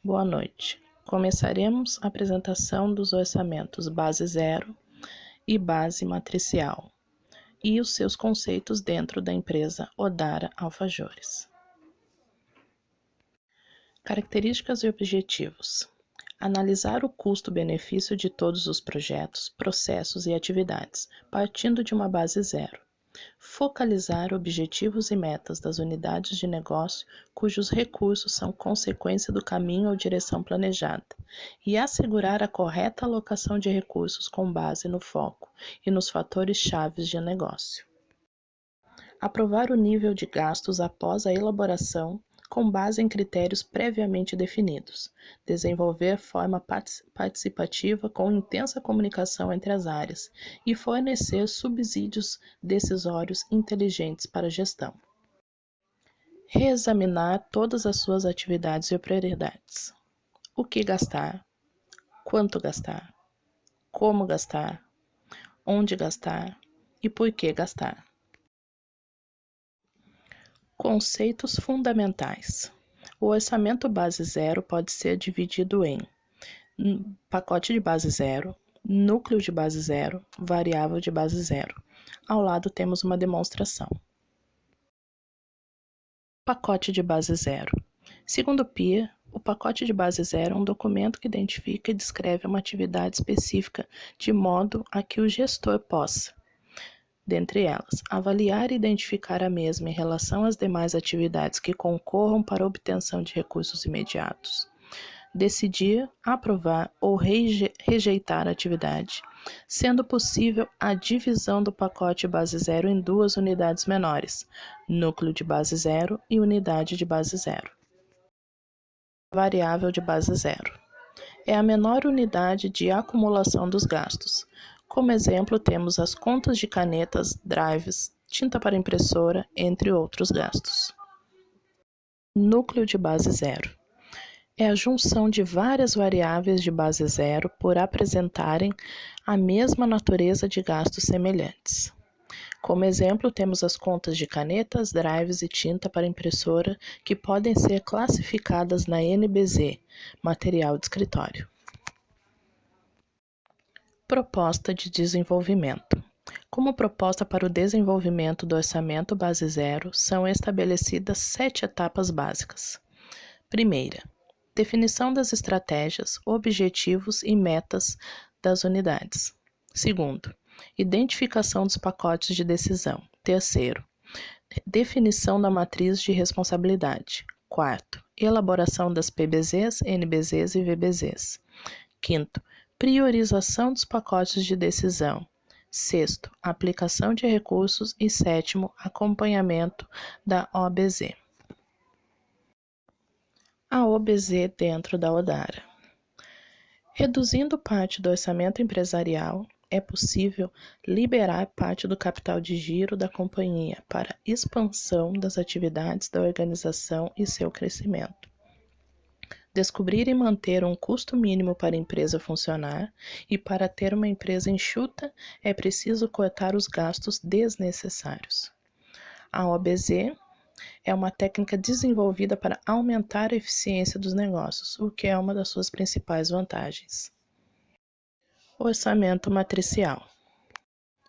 Boa noite. Começaremos a apresentação dos orçamentos base zero e base matricial e os seus conceitos dentro da empresa Odara Alfajores. Características e objetivos. Analisar o custo-benefício de todos os projetos, processos e atividades, partindo de uma base zero. Focalizar objetivos e metas das unidades de negócio cujos recursos são consequência do caminho ou direção planejada, e assegurar a correta alocação de recursos com base no foco e nos fatores chaves de negócio. Aprovar o nível de gastos após a elaboração com base em critérios previamente definidos, desenvolver forma participativa com intensa comunicação entre as áreas e fornecer subsídios decisórios inteligentes para a gestão. Reexaminar todas as suas atividades e prioridades. O que gastar, quanto gastar, como gastar, onde gastar e por que gastar. Conceitos fundamentais. O orçamento base zero pode ser dividido em pacote de base zero, núcleo de base zero, variável de base zero. Ao lado temos uma demonstração. Pacote de base zero. Segundo o PIA, o pacote de base zero é um documento que identifica e descreve uma atividade específica de modo a que o gestor possa, dentre elas, avaliar e identificar a mesma em relação às demais atividades que concorram para a obtenção de recursos imediatos, decidir, aprovar ou rejeitar a atividade, sendo possível a divisão do pacote base zero em duas unidades menores, núcleo de base zero e unidade de base zero. Variável de base zero. É a menor unidade de acumulação dos gastos. Como exemplo, temos as contas de canetas, drives, tinta para impressora, entre outros gastos. Núcleo de base zero. É a junção de várias variáveis de base zero por apresentarem a mesma natureza de gastos semelhantes. Como exemplo, temos as contas de canetas, drives e tinta para impressora que podem ser classificadas na NBZ, material de escritório. Proposta de desenvolvimento. Como proposta para o desenvolvimento do orçamento base zero, são estabelecidas 7 etapas básicas. Primeira, definição das estratégias, objetivos e metas das unidades. Segundo, identificação dos pacotes de decisão. Terceiro, definição da matriz de responsabilidade. Quarto, elaboração das PBZs, NBZs e VBZs. Quinto, priorização dos pacotes de decisão. Sexto, aplicação de recursos e sétimo, acompanhamento da OBZ. A OBZ dentro da Odara. Reduzindo parte do orçamento empresarial, é possível liberar parte do capital de giro da companhia para expansão das atividades da organização e seu crescimento. Descobrir e manter um custo mínimo para a empresa funcionar, e para ter uma empresa enxuta é preciso cortar os gastos desnecessários. A OBZ é uma técnica desenvolvida para aumentar a eficiência dos negócios, o que é uma das suas principais vantagens. Orçamento matricial.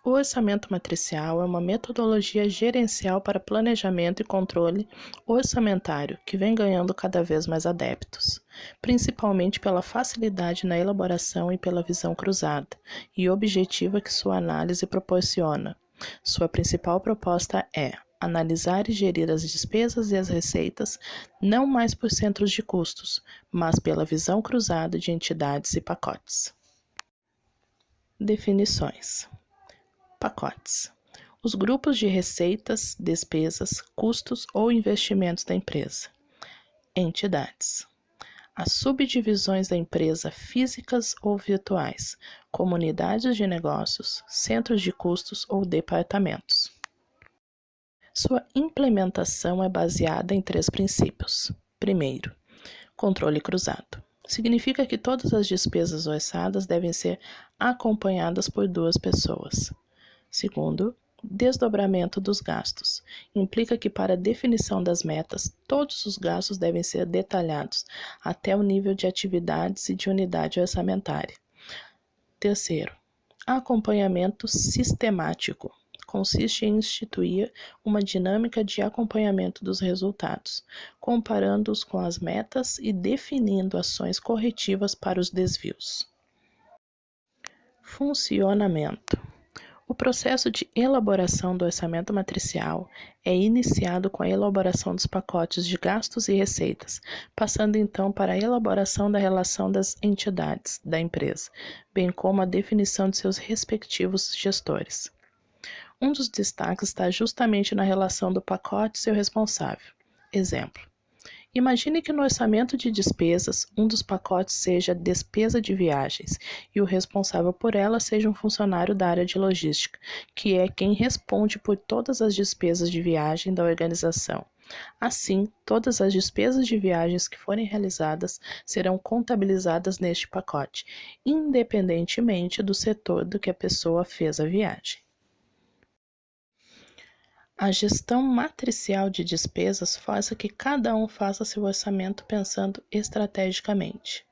O orçamento matricial é uma metodologia gerencial para planejamento e controle orçamentário que vem ganhando cada vez mais adeptos, principalmente pela facilidade na elaboração e pela visão cruzada e objetiva que sua análise proporciona. Sua principal proposta é analisar e gerir as despesas e as receitas não mais por centros de custos, mas pela visão cruzada de entidades e pacotes. Definições. Pacotes. Os grupos de receitas, despesas, custos ou investimentos da empresa. Entidades. As subdivisões da empresa físicas ou virtuais, como unidades de negócios, centros de custos ou departamentos. Sua implementação é baseada em 3 princípios. Primeiro, controle cruzado. Significa que todas as despesas orçadas devem ser acompanhadas por 2 pessoas. Segundo, desdobramento dos gastos. Implica que para a definição das metas, todos os gastos devem ser detalhados, até o nível de atividades e de unidade orçamentária. Terceiro, acompanhamento sistemático. Consiste em instituir uma dinâmica de acompanhamento dos resultados, comparando-os com as metas e definindo ações corretivas para os desvios. Funcionamento. O processo de elaboração do orçamento matricial é iniciado com a elaboração dos pacotes de gastos e receitas, passando então para a elaboração da relação das entidades da empresa, bem como a definição de seus respectivos gestores. Um dos destaques está justamente na relação do pacote e seu responsável. Exemplo: imagine que no orçamento de despesas, um dos pacotes seja a despesa de viagens e o responsável por ela seja um funcionário da área de logística, que é quem responde por todas as despesas de viagem da organização. Assim, todas as despesas de viagens que forem realizadas serão contabilizadas neste pacote, independentemente do setor do que a pessoa fez a viagem. A gestão matricial de despesas força que cada um faça seu orçamento pensando estrategicamente.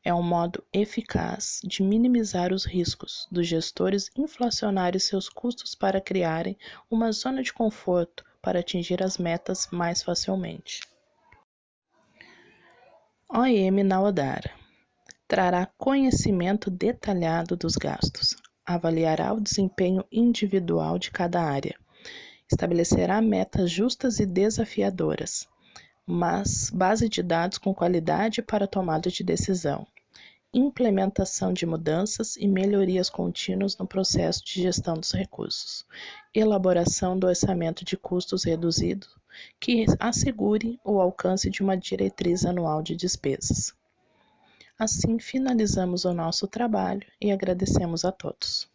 É um modo eficaz de minimizar os riscos dos gestores inflacionarem seus custos para criarem uma zona de conforto para atingir as metas mais facilmente. OIM na Odara. Trará conhecimento detalhado dos gastos, avaliará o desempenho individual de cada área, estabelecerá metas justas e desafiadoras, mas base de dados com qualidade para tomada de decisão, implementação de mudanças e melhorias contínuas no processo de gestão dos recursos, elaboração do orçamento de custos reduzido, que assegure o alcance de uma diretriz anual de despesas. Assim, finalizamos o nosso trabalho e agradecemos a todos.